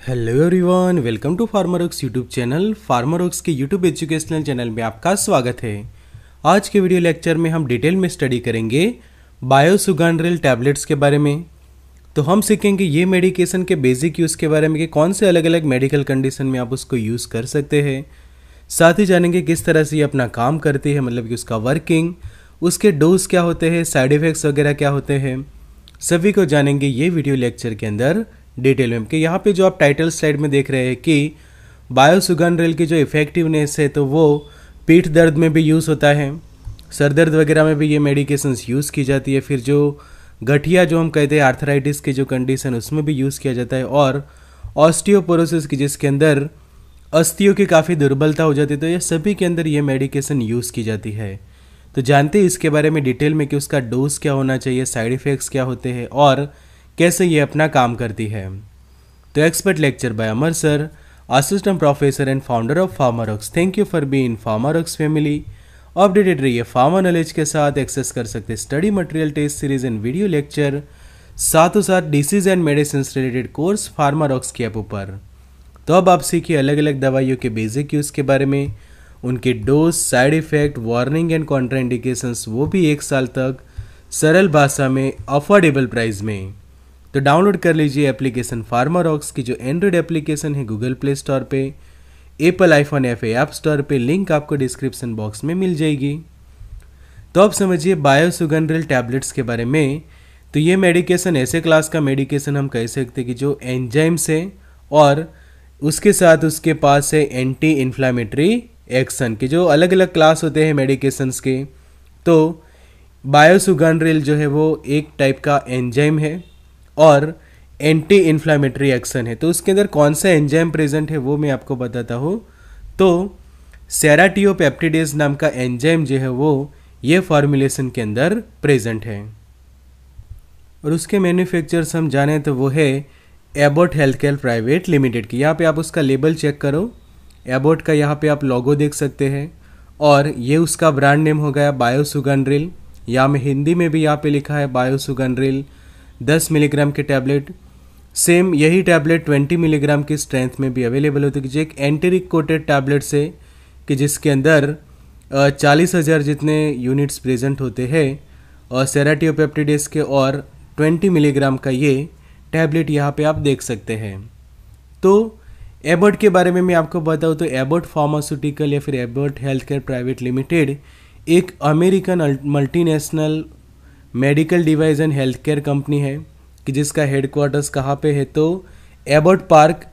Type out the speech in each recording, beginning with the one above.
Hello everyone, welcome to Pharmarox YouTube channel. Pharmarox के YouTube educational channel में आपका स्वागत है। आज के वीडियो लेक्चर में हम डिटेल में स्टडी करेंगे बायोसुगांड्रिल टैबलेट्स के बारे में। तो हम सीखेंगे ये मेडिकेशन के बेसिक यूज़ के बारे में कि कौन से अलग अलग मेडिकल कंडीशन में आप उसको यूज़ कर सकते हैं। साथ ही जानेंगे किस तरह से ये अपना काम करती है, मतलब कि उसका वर्किंग, उसके डोज क्या होते हैं, साइड इफ़ेक्ट्स वगैरह क्या होते हैं, सभी को जानेंगे ये वीडियो लेक्चर के अंदर डिटेल में। कि यहाँ पे जो आप टाइटल स्लाइड में देख रहे हैं कि बायोसुगांड्रिल की जो इफेक्टिवनेस है, तो वो पीठ दर्द में भी यूज़ होता है, सर दर्द वगैरह में भी ये मेडिकेशंस यूज़ की जाती है। फिर जो गठिया जो हम कहते हैं आर्थराइटिस की जो कंडीशन, उसमें भी यूज़ किया जाता है। और ऑस्टियोपोरोसिस की, जिसके अंदर अस्थियों की काफ़ी दुर्बलता हो जाती है, तो ये सभी के अंदर ये मेडिकेशन यूज़ की जाती है। तो जानते हैं इसके बारे में डिटेल में कि उसका डोज क्या होना चाहिए, साइड इफ़ेक्ट्स क्या होते हैं और कैसे ये अपना काम करती है। तो expert lecture by Amar sir, assistant professor and founder of Pharmarox. Thank you for being Pharmarox family. Updated रहिए फार्मर नॉलेज के साथ। एक्सेस कर सकते study material, test series and video lecture, साथों साथ disease and medicine related course Pharmarox के app पर। तो अब आप सीखिए अलग अलग दवाइयों के बेसिक यूज़ के बारे में, उनके dose, side effect, warning and contraindications, वो भी 1 साल तक सरल भाषा में अफोर्डेबल प्राइस में। तो डाउनलोड कर लीजिए एप्लीकेशन फार्मरऑक्स की, जो एंड्रॉयड एप्लीकेशन है गूगल प्ले स्टोर पे, एप्पल आईफोन ऐप स्टोर पे। लिंक आपको डिस्क्रिप्शन बॉक्स में मिल जाएगी। तो अब समझिए बायोसुगांड्रिल टैबलेट्स के बारे में। तो ये मेडिकेशन ऐसे क्लास का मेडिकेशन हम कह सकते हैं कि जो एंजाइम्स है और उसके साथ उसके पास है एंटी इन्फ्लामेटरी एक्शन के, जो अलग अलग क्लास होते हैं मेडिकेशंस के। तो बायोसुगांड्रिल जो है वो एक टाइप का एंजाइम है और एंटी इन्फ्लामेटरी एक्शन है। तो उसके अंदर कौन सा एंजाइम प्रेजेंट है वो मैं आपको बताता हूँ। तो सेराटियोपेप्टिडेज नाम का एंजाइम जो है वो ये फॉर्मुलेशन के अंदर प्रेजेंट है। और उसके मैन्युफैक्चरर्स हम जाने तो वो है एबॉट हेल्थकेयर प्राइवेट लिमिटेड की। यहाँ पे आप उसका लेबल चेक करो, एबॉट का यहाँ पे आप लोगो देख सकते हैं। और ये उसका ब्रांड नेम हो गया बायोसुगांड्रिल। यहाँ में हिंदी में भी यहाँ पे लिखा है बायोसुगांड्रिल 10 मिलीग्राम के टैबलेट। सेम यही टैबलेट 20 मिलीग्राम की स्ट्रेंथ में भी अवेलेबल होती है, जो एक एंटेरिक कोटेड टैबलेट्स है कि जिसके अंदर 40,000 जितने यूनिट्स प्रेजेंट होते हैं और सेराटियोपेप्टिडेज के। और 20 मिलीग्राम का ये टैबलेट यहाँ पे आप देख सकते हैं। तो एबॉट के बारे में मैं आपको बताऊँ तो एबॉट फार्मास्यूटिकल या फिर Abbott health care private limited एक American multinational medical device and health care company है कि जिसका हेडक्वार्टर्स कहाँ पे है, तो एबॉट पार्क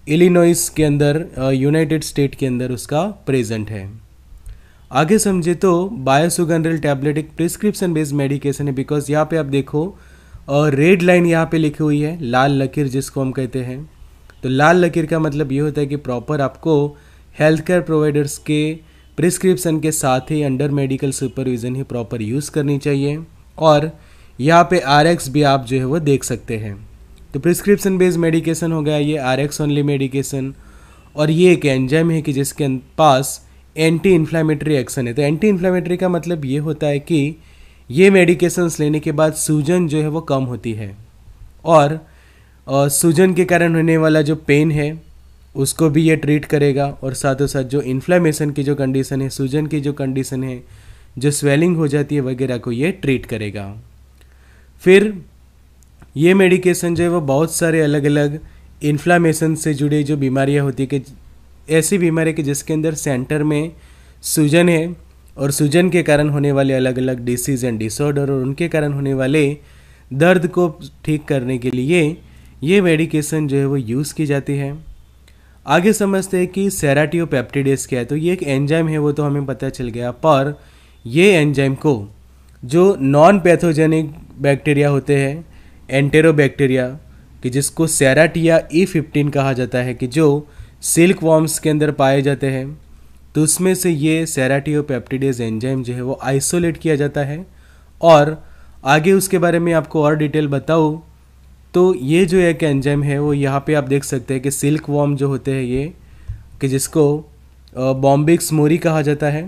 इलिनॉइस के अंदर, यूनाइटेड स्टेट के अंदर उसका प्रेजेंट है। आगे समझे तो बायोसुगांड्रिल टैबलेट एक प्रिस्क्रिप्शन बेस्ड मेडिकेशन है। बिकॉज यहाँ पे आप देखो रेड लाइन यहाँ पे लिखी हुई है, लाल लकीर जिसको हम कहते हैं। तो लाल लकीर का मतलब ये होता है कि प्रॉपर आपको हेल्थ केयर प्रोवाइडर्स के प्रिस्क्रिप्शन के साथ ही अंडर मेडिकल सुपरविजन ही प्रॉपर यूज़ करनी चाहिए। और यहाँ पे RX भी आप जो है वो देख सकते हैं। तो प्रिस्क्रिप्शन बेस्ड मेडिकेशन हो गया ये RX ओनली मेडिकेशन। और ये एक एंजाइम है कि जिसके पास एंटी इन्फ्लामेटरी एक्शन है। तो एंटी इन्फ्लामेटरी का मतलब ये होता है कि ये मेडिकेशंस लेने के बाद सूजन जो है वो कम होती है और सूजन के कारण होने वाला जो पेन है उसको भी ये ट्रीट करेगा। और साथों साथ जो इन्फ्लामेशन की जो कंडीशन है, सूजन की जो कंडीशन है, जो स्वेलिंग हो जाती है वगैरह को ये ट्रीट करेगा। फिर ये मेडिकेशन जो है वो बहुत सारे अलग अलग इन्फ्लामेशन से जुड़े जो बीमारियां होती है, कि ऐसी बीमारी कि जिसके अंदर सेंटर में सूजन है और सूजन के कारण होने वाले अलग अलग डिसीज़ एंड डिसऑर्डर और उनके कारण होने वाले दर्द को ठीक करने के लिए ये मेडिकेशन जो है वो यूज़ की जाती है। आगे समझते हैं कि सेराटियोपेप्टिडेज क्या है। तो ये एक एंजाइम है, वो तो हमें पता चल गया। पर ये एंजाइम को जो नॉन पैथोजेनिक बैक्टीरिया होते हैं, एंटेरोबैक्टीरिया, कि जिसको सेराटिया E15 कहा जाता है, कि जो सिल्क वॉर्म्स के अंदर पाए जाते हैं, तो उसमें से ये सेराटियोपेप्टिडेज एंजाइम जो है वो आइसोलेट किया जाता है। और आगे उसके बारे में आपको और डिटेल बताऊँ तो ये जो एक एंजाइम है वो यहाँ पे आप देख सकते हैं कि सिल्क वॉर्म जो होते हैं ये, कि जिसको बॉम्बिक्स मोरी कहा जाता है।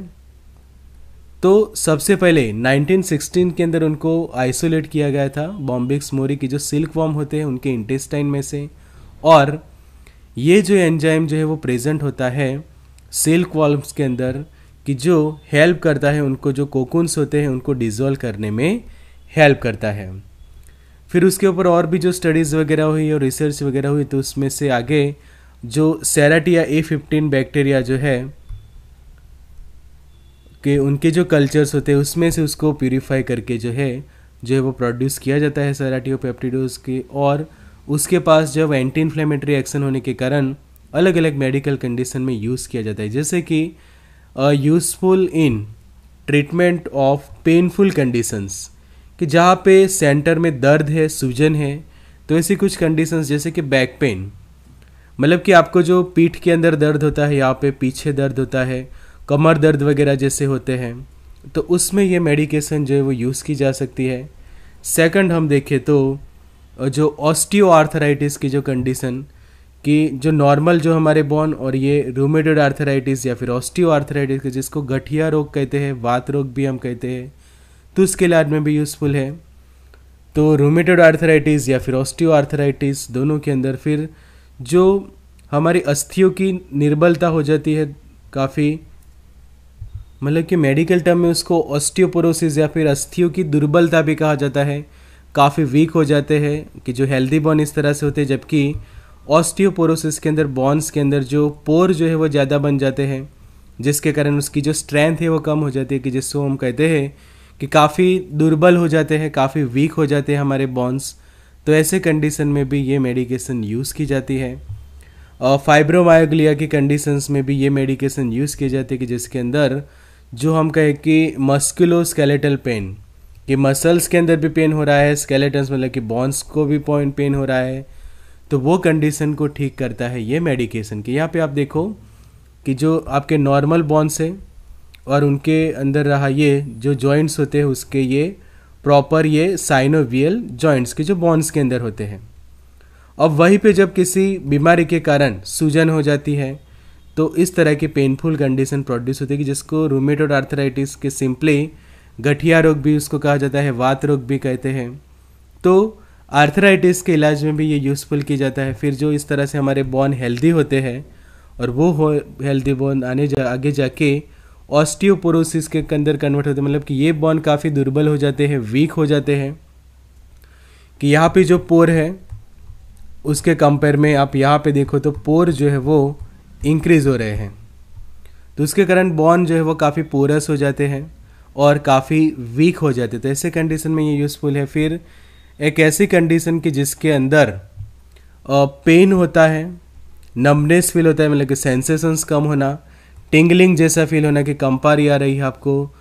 तो सबसे पहले 1916 के अंदर उनको आइसोलेट किया गया था, बॉम्बिक्स मोरी की जो सिल्क वॉर्म होते हैं उनके इंटेस्टाइन में से। और ये जो एंजाइम जो है वो प्रेजेंट होता है सिल्क वॉर्म्स के अंदर, कि जो हेल्प करता है उनको, जो कोकून्स होते हैं उनको डिज़ोल्व करने में हेल्प करता है। फिर उसके ऊपर और भी जो स्टडीज़ वगैरह हुई और रिसर्च वगैरह हुई, तो उसमें से आगे जो सेराटिया A15 बैक्टीरिया जो है कि उनके जो कल्चर्स होते हैं उसमें से उसको प्यूरिफाई करके जो है वो प्रोड्यूस किया जाता है सेराटियोपेप्टिडोज के। और उसके पास जब एंटी इन्फ्लेमेटरी एक्शन होने के कारण अलग अलग मेडिकल कंडीशन में यूज़ किया जाता है, जैसे कि useful in treatment of painful conditions, कि जहाँ पे सेंटर में दर्द है, सूजन है, तो ऐसी कुछ कंडीशंस जैसे कि बैक पेन, मतलब कि आपको जो पीठ के अंदर दर्द होता है, यहाँ पे पीछे दर्द होता है, कमर दर्द वगैरह जैसे होते हैं, तो उसमें ये मेडिकेशन जो है वो यूज़ की जा सकती है। सेकंड हम देखें तो जो ऑस्टियो आर्थराइटिस की जो कंडीशन, कि जो नॉर्मल जो हमारे बोन और ये रूमेटॉइड आर्थराइटिस या फिर ऑस्टियो आर्थराइटिस, जिसको गठिया रोग कहते हैं, वात रोग भी हम कहते हैं, तो उसके इलाज में भी यूज़फुल है। तो रूमेटॉइड आर्थराइटिस या फिर ऑस्टियो आर्थराइटिस दोनों के अंदर फिर जो हमारी अस्थियों की निर्बलता हो जाती है काफ़ी, मतलब कि मेडिकल टर्म में उसको ऑस्टियोपोरोसिस या फिर अस्थियों की दुर्बलता भी कहा जाता है, काफ़ी वीक हो जाते हैं, कि जो हेल्दी बोन इस तरह से होते हैं, जबकि ऑस्टियोपोरोसिस के अंदर बोन्स के अंदर जो पोर जो है वो ज़्यादा बन जाते हैं, जिसके कारण उसकी जो स्ट्रेंथ है वो कम हो जाती है, कि जिसको हम कहते हैं कि काफ़ी दुर्बल हो जाते हैं, काफ़ी वीक हो जाते हैं हमारे बोन्स। तो ऐसे कंडीशन में भी ये मेडिकेशन यूज़ की जाती है। और फाइब्रोमायोग्लिया की कंडीशंस में भी ये मेडिकेशन यूज़ की जाती है, कि जिसके अंदर जो हम कहें कि मस्कुलोस्केलेटल पेन, कि मसल्स के अंदर भी पेन हो रहा है, स्केलेटन्स मतलब कि बोन्स को भी पेन हो रहा है, तो वो कंडीशन को ठीक करता है ये मेडिकेशन। कि यहाँ पे आप देखो कि जो आपके नॉर्मल बोन्स है और उनके अंदर रहा ये जो जॉइंट्स होते हैं उसके ये प्रॉपर ये साइनोवियल जॉइंट्स के जो बोन्स के अंदर होते हैं। अब वहीं पे जब किसी बीमारी के कारण सूजन हो जाती है, तो इस तरह की पेनफुल कंडीशन प्रोड्यूस होती है, कि जिसको रूमेटॉइड आर्थराइटिस के सिंपली गठिया रोग भी उसको कहा जाता है, वात रोग भी कहते हैं। तो आर्थराइटिस के इलाज में भी ये यूज़फुल की जाता है। फिर जो इस तरह से हमारे बोन हेल्दी होते हैं और वो हेल्दी बोन आगे जाके ऑस्टियोपोरोसिस के अंदर कन्वर्ट होते हैं, मतलब कि ये बोन काफ़ी दुर्बल हो जाते हैं, वीक हो जाते हैं, कि यहाँ पे जो पोर है उसके कंपेयर में आप यहाँ पे देखो तो पोर जो है वो इंक्रीज़ हो रहे हैं, तो उसके कारण बोन जो है वो काफ़ी पोरस हो जाते हैं और काफ़ी वीक हो जाते हैं। तो ऐसे कंडीशन में ये यूज़फुल है। फिर एक ऐसी कंडीशन की जिसके अंदर पेन होता है, नमनेस फील होता है, मतलब कि सेंसेशंस कम होना, टिंगलिंग जैसा फील होना कि कंपारी आ रही है आपको,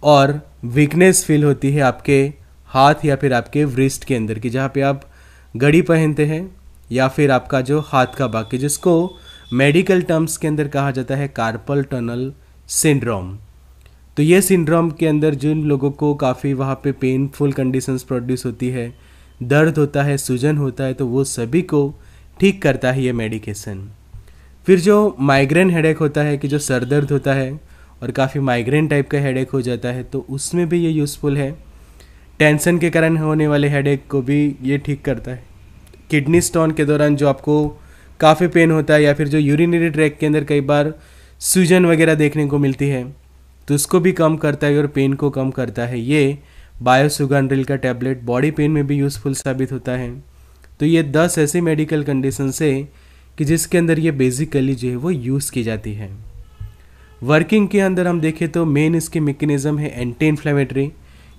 और वीकनेस फील होती है आपके हाथ या फिर आपके व्रिस्ट के अंदर, कि जहाँ पे आप घड़ी पहनते हैं या फिर आपका जो हाथ का भाग, जिसको मेडिकल टर्म्स के अंदर कहा जाता है कार्पल टनल सिंड्रोम। तो ये सिंड्रोम के अंदर जिन लोगों को काफ़ी वहाँ पे पेनफुल कंडीशंस प्रोड्यूस होती है, दर्द होता है, सूजन होता है, तो वो सभी को ठीक करता है ये मेडिकेशन। फिर जो माइग्रेन हेडेक होता है, कि जो सर दर्द होता है और काफ़ी माइग्रेन टाइप का हेडेक हो जाता है, तो उसमें भी ये यूज़फुल है। टेंशन के कारण होने वाले हेडेक को भी ये ठीक करता है। किडनी स्टोन के दौरान जो आपको काफ़ी पेन होता है, या फिर जो यूरिनरी ट्रैक के अंदर कई बार सूजन वगैरह देखने को मिलती है, तो उसको भी कम करता है और पेन को कम करता है ये बायोसुगांड्रिल का टैबलेट। बॉडी पेन में भी यूज़फुल साबित होता है। तो ये 10 ऐसी मेडिकल कंडीशंस है कि जिसके अंदर ये बेसिकली जो है वो यूज़ की जाती है। वर्किंग के अंदर हम देखें तो मेन इसकी मैकेनिज्म है एंटी इन्फ्लेमेटरी,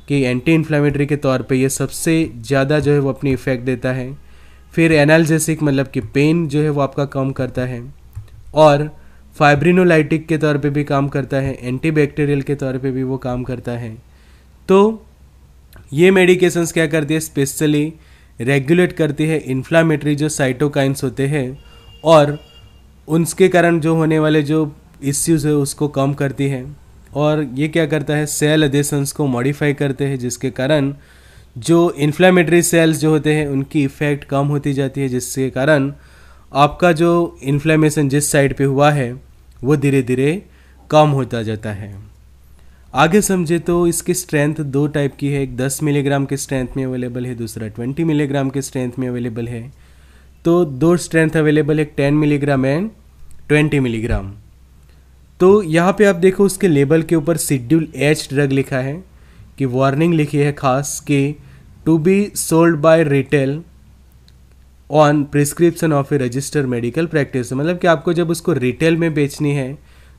कि एंटी इन्फ्लेमेटरी के तौर पे ये सबसे ज़्यादा जो है वो अपनी इफ़ेक्ट देता है। फिर एनाल्जेसिक मतलब कि पेन जो है वो आपका कम करता है, और फाइब्रिनोलाइटिक के तौर पे भी काम करता है, एंटीबैक्टीरियल के तौर पे भी वो काम करता है। तो ये मेडिकेशंस क्या करती है, स्पेशली रेगुलेट करती है इन्फ्लामेटरी जो साइटोकाइंस होते हैं, और उनके कारण जो होने वाले जो इश्यूज है उसको कम करती है। और ये क्या करता है, सेल एडेशंस को मॉडिफाई करते हैं, जिसके कारण जो इन्फ्लामेटरी सेल्स जो होते हैं उनकी इफ़ेक्ट कम होती जाती है, जिसके कारण आपका जो इन्फ्लेमेशन जिस साइड पे हुआ है वो धीरे धीरे कम होता जाता है। आगे समझे तो इसकी स्ट्रेंथ 2 टाइप की है, एक 10 मिलीग्राम के स्ट्रेंथ में अवेलेबल है, दूसरा 20 मिलीग्राम के स्ट्रेंथ में अवेलेबल है। तो दो स्ट्रेंथ अवेलेबल, एक 10 मिलीग्राम एंड 20 मिलीग्राम। तो यहाँ पे आप देखो उसके लेबल के ऊपर शेड्यूल एच ड्रग लिखा है, कि वार्निंग लिखी है खास कि to be sold by retail on prescription of a register medical practice. मतलब कि आपको जब उसको रिटेल में बेचनी है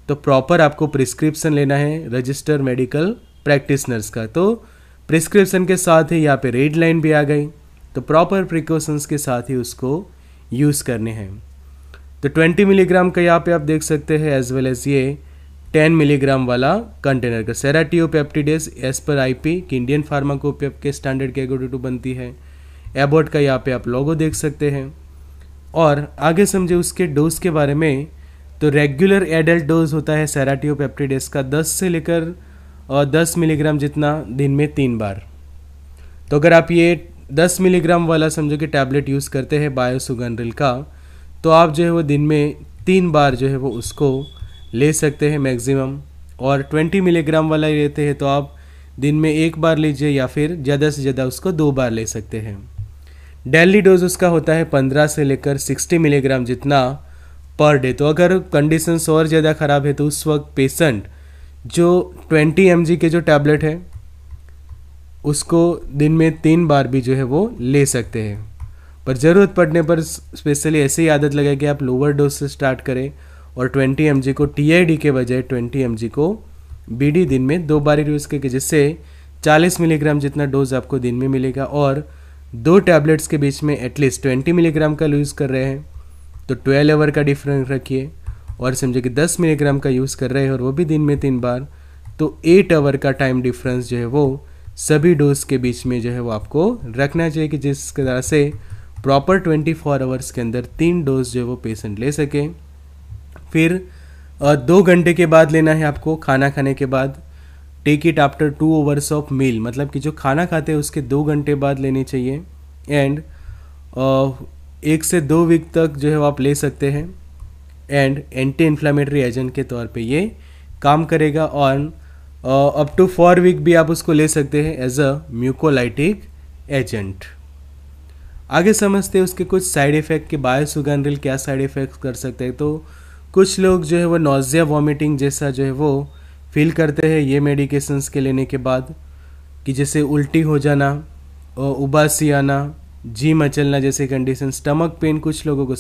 तो प्रॉपर आपको प्रिस्क्रिप्शन लेना है रजिस्टर मेडिकल प्रैक्टिशनर्स का। तो प्रिस्क्रिप्शन के साथ ही यहाँ पे रेड लाइन भी आ गई, तो प्रॉपर प्रिकॉशंस के साथ ही उसको यूज़ करने हैं। तो 20 मिलीग्राम का यहाँ पे आप देख सकते हैं, एज वेल एज ये 10 मिलीग्राम वाला कंटेनर का सेराटियोपेप्टिडेस एज पर आईपी कि इंडियन फार्माकोपेप के स्टैंडर्ड के अकॉर्डिंग बनती है। एबॉट का यहाँ पे आप लोगो देख सकते हैं। और आगे समझे उसके डोज के बारे में, तो रेगुलर एडल्ट डोज होता है सेराटियोपेप्टिडेस का 10 से लेकर 10 मिलीग्राम जितना दिन में 3 बार। तो अगर आप ये 10 मिलीग्राम वाला समझो कि टैबलेट यूज़ करते हैं बायोसुगंड्रिल का, तो आप जो है वो दिन में 3 बार जो है वो उसको ले सकते हैं मैक्सिमम। और 20 मिलीग्राम वाला लेते हैं तो आप दिन में 1 बार लीजिए या फिर ज़्यादा से ज़्यादा उसको 2 बार ले सकते हैं। डेली डोज उसका होता है 15 से लेकर 60 मिलीग्राम जितना पर डे। तो अगर कंडीशंस और ज़्यादा ख़राब है तो उस वक्त पेशेंट जो 20 mg के जो टैबलेट है उसको दिन में 3 बार भी जो है वो ले सकते हैं। पर ज़रूरत पड़ने पर स्पेशली ऐसी आदत लगे कि आप लोअर डोज से स्टार्ट करें और 20 mg को TID के बजाय 20 mg को BD दिन में 2 बार यूज़ करके, जिससे 40 मिलीग्राम जितना डोज आपको दिन में मिलेगा। और 2 टैबलेट्स के बीच में एटलीस्ट 20 मिलीग्राम का यूज़ कर रहे हैं तो 12 आवर का डिफरेंस रखिए। और समझे कि 10 मिलीग्राम का यूज़ कर रहे हैं और वो भी दिन में 3 बार, तो 8 आवर का टाइम डिफरेंस जो है वो सभी डोज के बीच में जो है वो आपको रखना चाहिए, कि जिस तरह से प्रॉपर 24 आवर्स के अंदर 3 डोज जो है वो पेशेंट ले सके। फिर 2 घंटे के बाद लेना है आपको, खाना खाने के बाद। Take it after 2 hours of meal, मतलब कि जो खाना खाते हैं उसके 2 घंटे बाद लेनी चाहिए। एंड 1 से 2 वीक तक जो है वो आप ले सकते हैं। एंड एंटी इन्फ्लामेटरी एजेंट के तौर पे ये काम करेगा। और अप टू 4 वीक भी आप उसको ले सकते हैं एज अ म्यूकोलाइटिक एजेंट। आगे समझते हैं उसके कुछ साइड इफ़ेक्ट के, बायोसुगंड्रिल क्या साइड इफ़ेक्ट कर सकते हैं। तो कुछ लोग जो है वो नॉजिया वॉमिटिंग जैसा जो है वो फील करते हैं ये मेडिकेशंस के लेने के बाद, कि जैसे उल्टी हो जाना, उबासी आना, जी मचलना जैसे कंडीशन, स्टमक पेन, कुछ लोगों को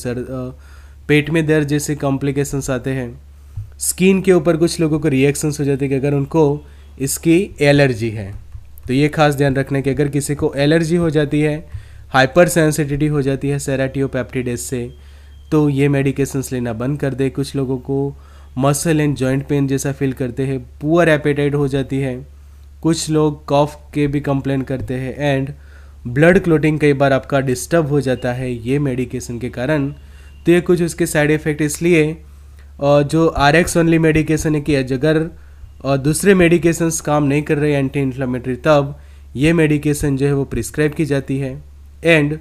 पेट में दर्द जैसे कॉम्प्लिकेशंस आते हैं। स्किन के ऊपर कुछ लोगों को रिएक्शंस हो जाते हैं कि अगर उनको इसकी एलर्जी है। तो ये खास ध्यान रखना कि अगर किसी को एलर्जी हो जाती है, हाइपर सेंसिटिविटी हो जाती है सेराटियोपेप्टिडेस से, तो ये मेडिकेशंस लेना बंद कर दे। कुछ लोगों को मसल एंड जॉइंट पेन जैसा फील करते हैं, पुअर एपेटाइट हो जाती है, कुछ लोग कॉफ के भी कंप्लेन करते हैं, एंड ब्लड क्लोटिंग कई बार आपका डिस्टर्ब हो जाता है ये मेडिकेशन के कारण। तो ये कुछ उसके साइड इफ़ेक्ट। इसलिए जो RX ओनली मेडिकेशन है कि अगर दूसरे मेडिकेशंस काम नहीं कर रहे एंटी इन्फ्लामेटरी, तब ये मेडिकेशन जो है वो प्रिस्क्राइब की जाती है। एंड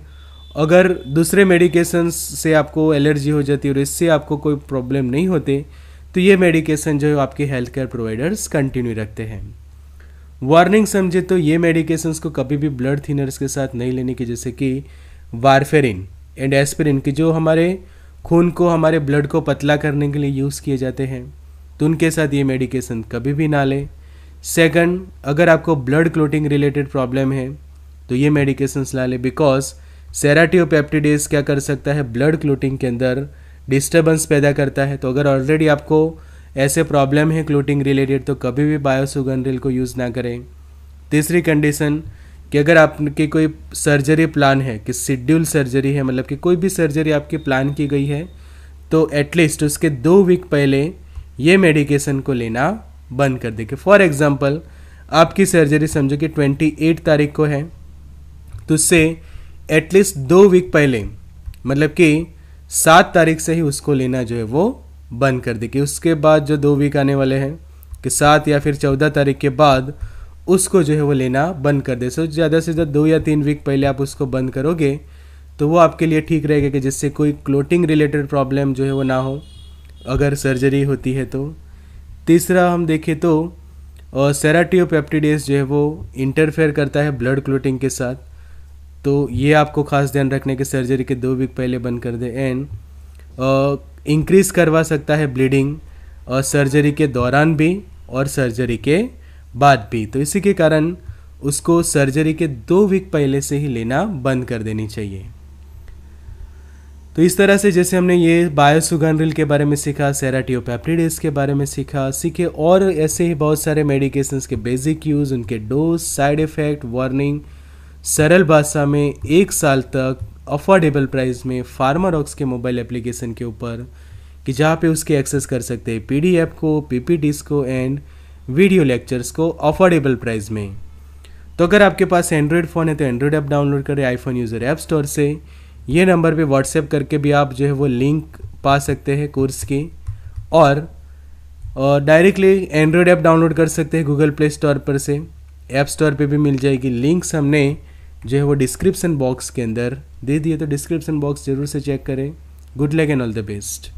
अगर दूसरे मेडिकेशंस से आपको एलर्जी हो जाती है और इससे आपको कोई प्रॉब्लम नहीं होते, तो ये मेडिकेशन जो है आपके हेल्थ केयर प्रोवाइडर्स कंटिन्यू रखते हैं। वार्निंग समझे तो ये मेडिकेशंस को कभी भी ब्लड थिनर्स के साथ नहीं लेने की, जैसे कि वारफेरिन एंड एस्पिरिन की, जो हमारे खून को, हमारे ब्लड को पतला करने के लिए यूज़ किए जाते हैं, तो उनके साथ ये मेडिकेशन कभी भी ना लें। सेकंड, अगर आपको ब्लड क्लोटिंग रिलेटेड प्रॉब्लम है तो ये मेडिकेशंस ला लें, बिकॉज सेराटियोपेप्टिडेस क्या कर सकता है, ब्लड क्लोटिंग के अंदर डिस्टर्बेंस पैदा करता है। तो अगर ऑलरेडी आपको ऐसे प्रॉब्लम है क्लोटिंग रिलेटेड, तो कभी भी बायोसुगंड्रिल को यूज़ ना करें। तीसरी कंडीशन कि अगर आपकी कोई सर्जरी प्लान है, कि शेड्यूल सर्जरी है, मतलब कि कोई भी सर्जरी आपकी प्लान की गई है, तो एटलीस्ट उसके 2 वीक पहले ये मेडिकेशन को लेना बंद कर दें। फॉर एग्जांपल, आपकी सर्जरी समझो कि 28 तारीख को है, तो उससे एटलीस्ट 2 वीक पहले, मतलब कि 7 तारीख से ही उसको लेना जो है वो बंद कर दे, कि उसके बाद जो 2 वीक आने वाले हैं, कि 7 या फिर 14 तारीख के बाद उसको जो है वो लेना बंद कर दे। सो ज़्यादा से ज़्यादा 2 या 3 वीक पहले आप उसको बंद करोगे तो वो आपके लिए ठीक रहेगा, कि जिससे कोई क्लोटिंग रिलेटेड प्रॉब्लम जो है वो ना हो अगर सर्जरी होती है तो। तीसरा हम देखें तो सेराटियोपेप्टिडेस जो है वो इंटरफेयर करता है ब्लड क्लोटिंग के साथ। तो ये आपको खास ध्यान रखने के सर्जरी के 2 वीक पहले बंद कर दे। एंड इंक्रीज़ करवा सकता है ब्लीडिंग सर्जरी के दौरान भी और सर्जरी के बाद भी, तो इसी के कारण उसको सर्जरी के 2 वीक पहले से ही लेना बंद कर देनी चाहिए। तो इस तरह से जैसे हमने ये बायोसुगानरिल के बारे में सीखा, सेराटियोपेप्टिडेस के बारे में सीखे और ऐसे ही बहुत सारे मेडिकेशंस के बेसिक यूज़, उनके डोज, साइड इफ़ेक्ट, वार्निंग, सरल भाषा में 1 साल तक अफोर्डेबल प्राइस में फार्मारॉक्स के मोबाइल एप्लीकेशन के ऊपर, कि जहाँ पे उसके एक्सेस कर सकते हैं PDF को, PPTs को एंड वीडियो लेक्चर्स को अफोर्डेबल प्राइस में। तो अगर आपके पास एंड्रॉयड फ़ोन है तो एंड्रॉयड ऐप डाउनलोड करें आईफोन यूज़र ऐप स्टोर से। ये नंबर पे व्हाट्सएप करके भी आप जो है वो लिंक पा सकते हैं कोर्स की, और डायरेक्टली एंड्रॉयड ऐप डाउनलोड कर सकते हैं गूगल प्ले स्टोर पर से, ऐप स्टोर पे भी मिल जाएगी। लिंक्स हमने जो है वो डिस्क्रिप्शन बॉक्स के अंदर दे दिए, तो डिस्क्रिप्शन बॉक्स जरूर से चेक करें। Good luck and all the best.